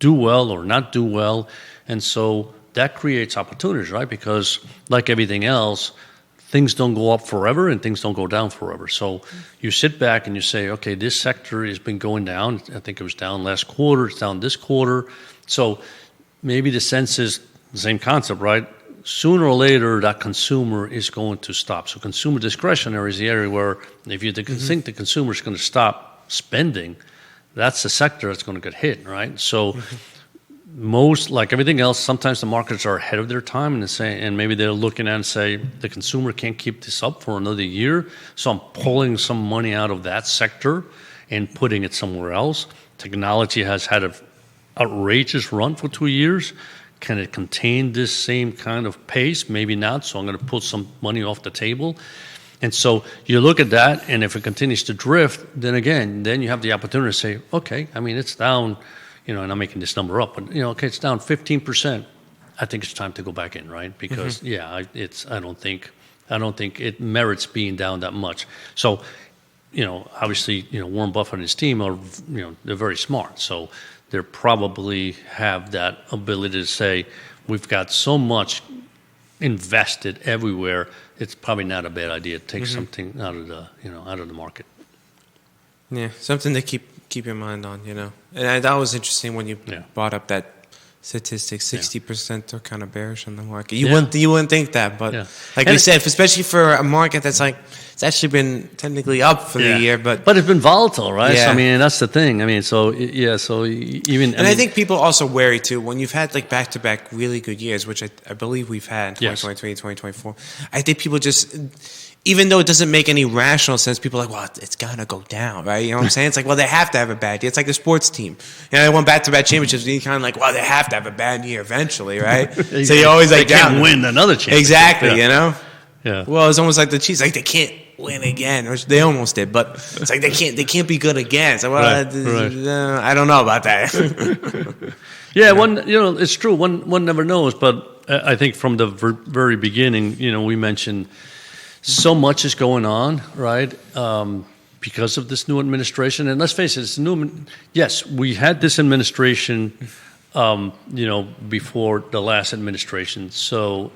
do well or not do well, and so that creates opportunities, right? Because like everything else, things don't go up forever and things don't go down forever. So you sit back and you say, okay, this sector has been going down. I think it was down last quarter. It's down this quarter. So maybe the sense is the same concept, right? sooner or later that consumer is going to stop. So consumer discretionary is the area where if you think the consumer is going to stop spending, that's the sector that's going to get hit, right? So most, like everything else, sometimes the markets are ahead of their time and maybe they're looking at and say, the consumer can't keep this up for another year, so I'm pulling some money out of that sector and putting it somewhere else. Technology has had an outrageous run for 2 years. Can it contain this same kind of pace? Maybe not, so I'm going to pull some money off the table. And so you look at that, and if it continues to drift, then you have the opportunity to say, okay, I mean, it's down, and I'm making this number up, but, okay, it's down 15%. I think it's time to go back in, right? Because, I don't think it merits being down that much. So, obviously, Warren Buffett and his team are, they're very smart. So they probably have that ability to say, we've got so much invested everywhere, it's probably not a bad idea to take something out of the market. Yeah, something to keep your mind on, And that was interesting when you brought up that statistic, 60% are kind of bearish on the market. You wouldn't think that, but like we said, especially for a market that's like, it's actually been technically up for the year, but it's been volatile, right? Yeah. So, I mean, that's the thing. I mean, so even... I think people also wary too, when you've had like back-to-back really good years, which I believe we've had, 2023, 2024, I think people just... Even though it doesn't make any rational sense, people are like, well, it's going to go down, right? You know what I'm saying? It's like, well, they have to have a bad year. It's like the sports team. They won back-to-back championships, and you're kind of like, well, they have to have a bad year eventually, right? So you're always like, they can't win another championship. Exactly, Yeah. Well, it's almost like the Chiefs. Like, they can't win again, which they almost did, but it's like they can't be good again. So, well, I don't know about that. It's true. One never knows, but I think from the very beginning, we mentioned so much is going on, right? Because of this new administration. And let's face it, it's new. Yes, we had this administration, before the last administration. So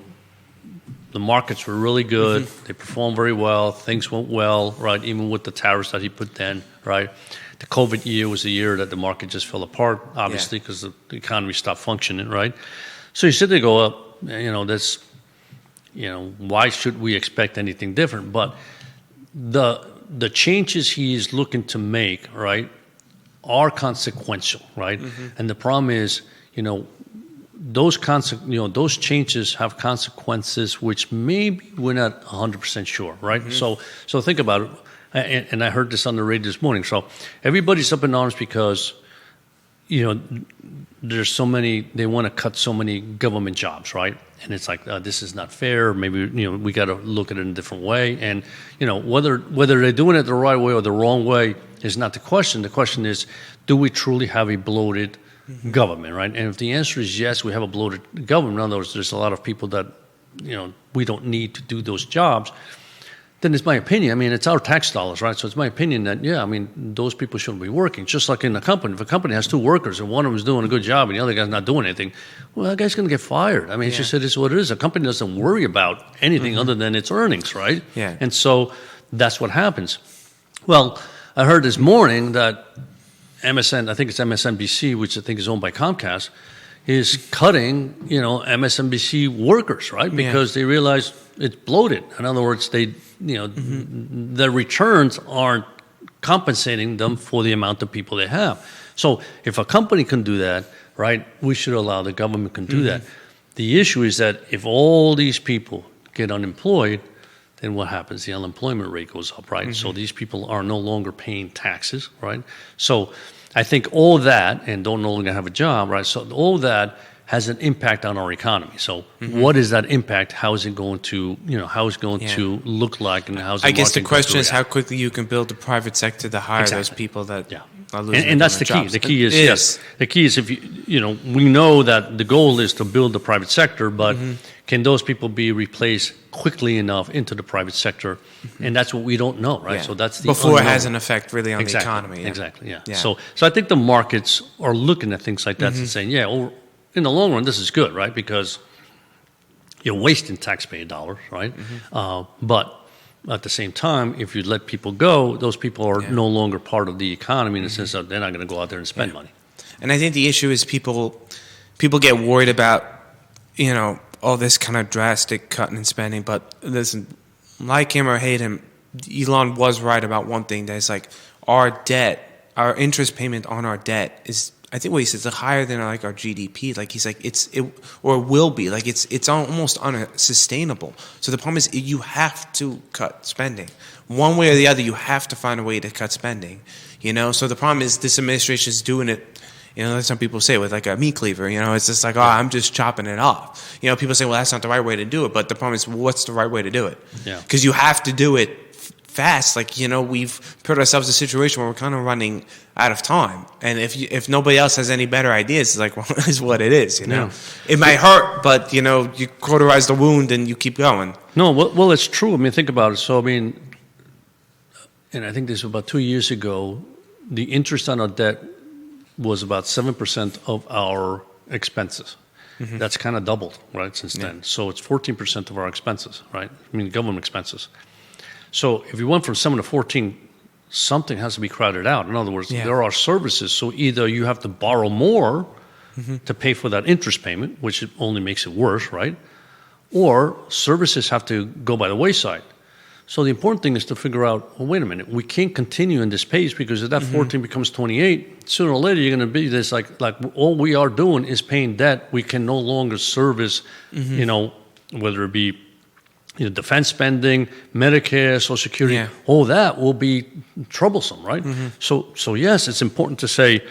the markets were really good. They performed very well. Things went well, right? Even with the tariffs that he put then, right? The COVID year was a year that the market just fell apart, obviously, because the economy stopped functioning, right? So you sit there and go, that's... why should we expect anything different? But the changes he is looking to make, right, are consequential, right? And the problem is, those changes have consequences which maybe we're not 100% sure, right? So think about it. And I heard this on the radio this morning. So everybody's up in arms because, there's so many, they want to cut so many government jobs, right? And it's like, this is not fair. Maybe, we got to look at it in a different way. And, whether they're doing it the right way or the wrong way is not the question. The question is, do we truly have a bloated government, right? And if the answer is yes, we have a bloated government, in other words, there's a lot of people that, we don't need to do those jobs, then it's my opinion. I mean, it's our tax dollars, right? So it's my opinion that, those people shouldn't be working. Just like in a company. If a company has two workers and one of them is doing a good job and the other guy's not doing anything, well, that guy's going to get fired. I mean, it's just, it is what it is. A company doesn't worry about anything other than its earnings, right? Yeah. And so that's what happens. Well, I heard this morning that I think it's MSNBC, which I think is owned by Comcast, is cutting, MSNBC workers, right? Because they realize it's bloated. In other words, the returns aren't compensating them for the amount of people they have. So if a company can do that, right, we should allow the government can do that. The issue is that if all these people get unemployed, then what happens? The unemployment rate goes up, right? So these people are no longer paying taxes, right? So I think all that, and don't no longer have a job, right? So all that has an impact on our economy. So what is that impact? How is it going to, how is it going to look like? And how's the I guess the market question going is to how react? quickly you can build the private sector to hire those people that are losing And that's the key. jobs. The key is, yes, the key is if we know that the goal is to build the private sector, but can those people be replaced quickly enough into the private sector? And that's what we don't know, right? So that's the before unknown. it has an effect really on the economy. Exactly. So I think the markets are looking at things like that and saying, in the long run, this is good, right? Because you're wasting taxpayer dollars, right? But at the same time, if you let people go, those people are no longer part of the economy in the sense that they're not going to go out there and spend money. And I think the issue is people get worried about, oh, this kind of drastic cutting in spending. But listen, like him or hate him, Elon was right about one thing. That is like our debt, our interest payment on our debt is, I think what he says, higher than like our GDP. Like he's like or will be like it's almost unsustainable. So the problem is you have to cut spending one way or the other. You have to find a way to cut spending. So the problem is this administration is doing it. Like some people say with like a meat cleaver. It's just like, oh, I'm just chopping it off. People say, well, that's not the right way to do it. But the problem is, what's the right way to do it? Yeah. Because you have to do it fast. Like, we've put ourselves in a situation where we're kind of running out of time. And if nobody else has any better ideas, it's like, well, it's what it is, Yeah. It might hurt, but, you cauterize the wound and you keep going. No, well, it's true. I mean, think about it. So, I mean, and I think this was about 2 years ago, the interest on our debt was about 7% of our expenses. Mm-hmm. That's kind of doubled, right, since then. So it's 14% of our expenses, right? I mean, government expenses. So if you went from 7 to 14, something has to be crowded out. In other words, there are services. So either you have to borrow more to pay for that interest payment, which only makes it worse, right? Or services have to go by the wayside. So the important thing is to figure out, well, wait a minute, we can't continue in this pace because if that 14 becomes 28, sooner or later you're going to be this like all we are doing is paying debt. We can no longer service, whether it be defense spending, Medicare, Social Security, all that will be troublesome, right? Mm-hmm. So yes, it's important to say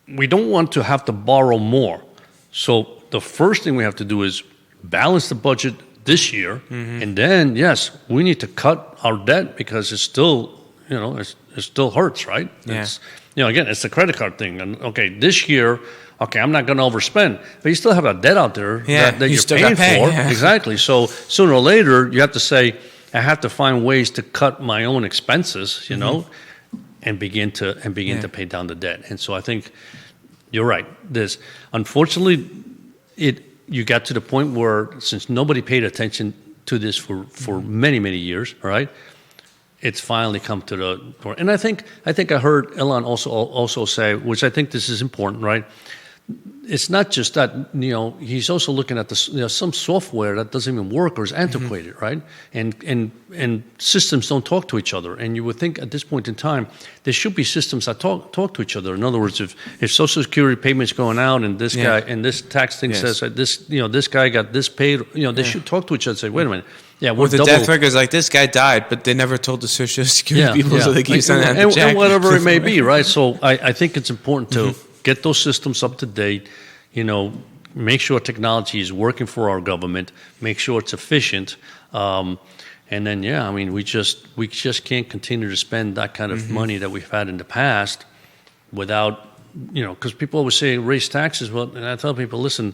we don't want to have to borrow more. So the first thing we have to do is balance the budget this year, and then yes, we need to cut our debt because it's still, it still hurts, right? Yeah. It's, again, it's the credit card thing. And okay, this year, I'm not going to overspend, but you still have a debt out there that you're paying for. Yeah. Exactly. So sooner or later, you have to say, I have to find ways to cut my own expenses, and begin to pay down the debt. And so I think you're right. Unfortunately, you got to the point where, since nobody paid attention to this for many, many years, right? It's finally come to the point. And I think I heard Elon also say, which I think this is important, right? It's not just that, he's also looking at some software that doesn't even work or is antiquated, right? And systems don't talk to each other. And you would think at this point in time, there should be systems that talk to each other. In other words, if Social Security payments going out and this guy and this tax thing says that this guy got this paid, they should talk to each other and say, wait a minute. Yeah, with the death records, like this guy died, but they never told the Social Security people, so they keep sending out the check. And whatever it may be, right? So I think it's important to get those systems up to date, make sure technology is working for our government, make sure it's efficient, and then we just can't continue to spend that kind of money that we've had in the past without, because people always say raise taxes. Well, and I tell people, listen,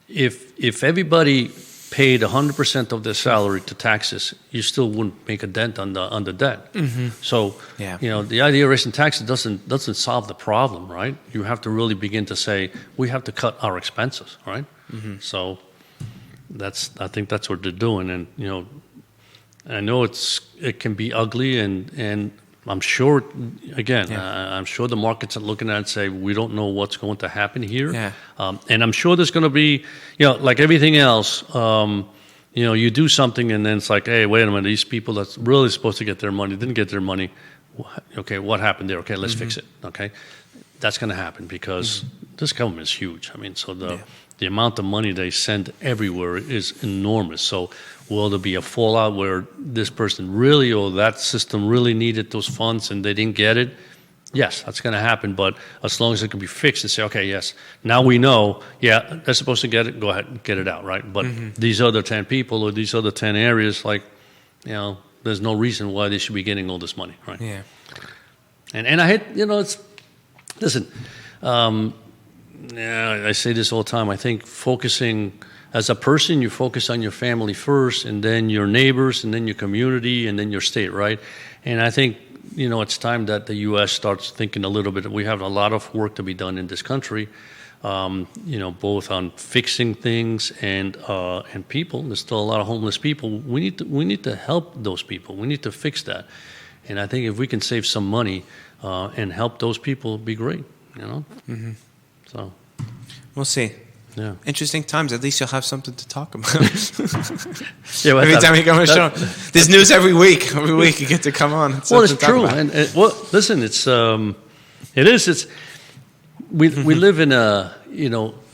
if everybody paid 100% of their salary to taxes, you still wouldn't make a dent on the debt. Mm-hmm. So, the idea of raising taxes doesn't solve the problem, right? You have to really begin to say, we have to cut our expenses, right? Mm-hmm. So I think that's what they're doing. And, I know it can be ugly and I'm sure, again, I'm sure the markets are looking at it and say, we don't know what's going to happen here. Yeah. And I'm sure there's going to be, like everything else, you do something and then it's like, hey, wait a minute, these people that's really supposed to get their money didn't get their money. Okay, what happened there? Okay, let's fix it. Okay, that's going to happen because this government is huge. I mean, so the amount of money they send everywhere is enormous. So will there be a fallout where this person really or that system really needed those funds and they didn't get it? Yes, that's going to happen. But as long as it can be fixed and say, okay, yes, now we know, they're supposed to get it, go ahead and get it out, right? But these other 10 people or these other 10 areas, like, there's no reason why they should be getting all this money, right? Yeah. And I hate, listen, I say this all the time. I think focusing, as a person, you focus on your family first, and then your neighbors, and then your community, and then your state, right? And I think, it's time that the U.S. starts thinking a little bit. We have a lot of work to be done in this country, both on fixing things and people. There's still a lot of homeless people. We need to help those people. We need to fix that. And I think if we can save some money and help those people, it'd be great, So we'll see. interesting times. At least you'll have something to talk about. Yeah, every time you come on a show, there's news every week. Every week you get to come on. Well, it's true. And well, listen, it is. We live in a,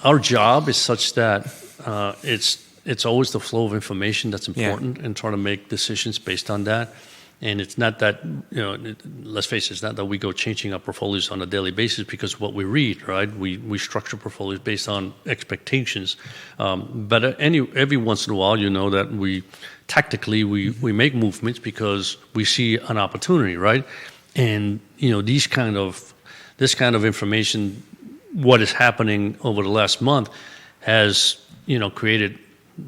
our job is such that it's always the flow of information that's important, and trying to make decisions based on that. And it's not that, let's face it, it's not that we go changing our portfolios on a daily basis because of what we read, right? We structure portfolios based on expectations. But every once in a while, that we tactically make movements because we see an opportunity, right? And, this kind of information, what is happening over the last month has, created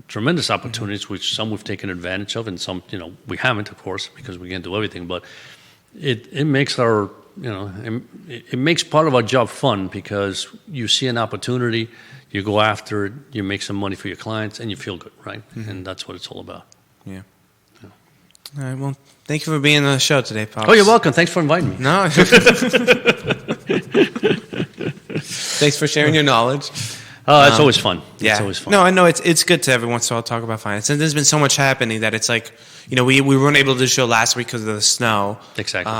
tremendous opportunities, which some we've taken advantage of, and some, we haven't, of course, because we can't do everything. But it makes our, it makes part of our job fun because you see an opportunity, you go after it, you make some money for your clients, and you feel good, right? And that's what it's all about. Yeah. All right. Well, thank you for being on the show today, Pops. Oh, you're welcome. Thanks for inviting me. No. Thanks for sharing your knowledge. It's always fun. Yeah. It's always fun. No, I know it's good to every once in a while talk about finance. And there's been so much happening that it's like, we weren't able to do the show last week because of the snow. Exactly.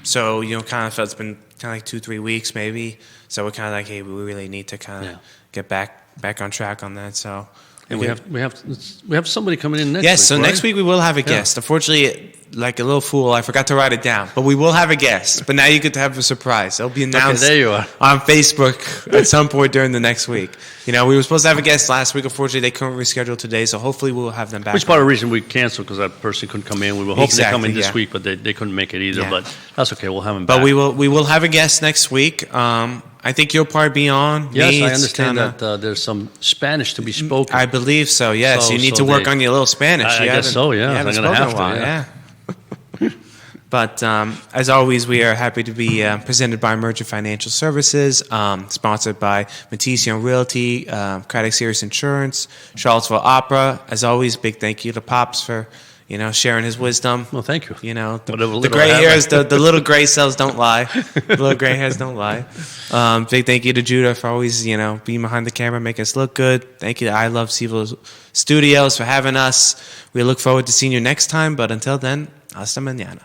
So, kind of felt it's been kind of like 2-3 weeks maybe. So we're kind of like, hey, we really need to kind of get back on track on that. So. And we have somebody coming in next week. Yes, so right? next week we will have a guest. Unfortunately, like a little fool, I forgot to write it down. But we will have a guest. But now you get to have a surprise. It'll be announced there you are. on Facebook at some point during the next week. We were supposed to have a guest last week. Unfortunately, they couldn't reschedule today. So hopefully we'll have them back. Which part of the reason we canceled because that person couldn't come in. We were hoping to come in this week, but they couldn't make it either. Yeah. But that's okay. We'll have them back. But we will have a guest next week. I think you'll probably be on. Yes, I understand that there's some Spanish to be spoken. I believe so, yes. So you need to work on your little Spanish. I guess so, yeah. I'm going to have to, yeah. But as always, we are happy to be presented by Emergent Financial Services, sponsored by Matthias and Realty, Craddock Serious Insurance, Charlottesville Opera. As always, big thank you to Pops for sharing his wisdom. Well, thank you. The gray hairs, the little gray cells don't lie. The little gray hairs don't lie. Big thank you to Judah for always, being behind the camera, making us look good. Thank you to I Love CVille Studios for having us. We look forward to seeing you next time. But until then, hasta mañana.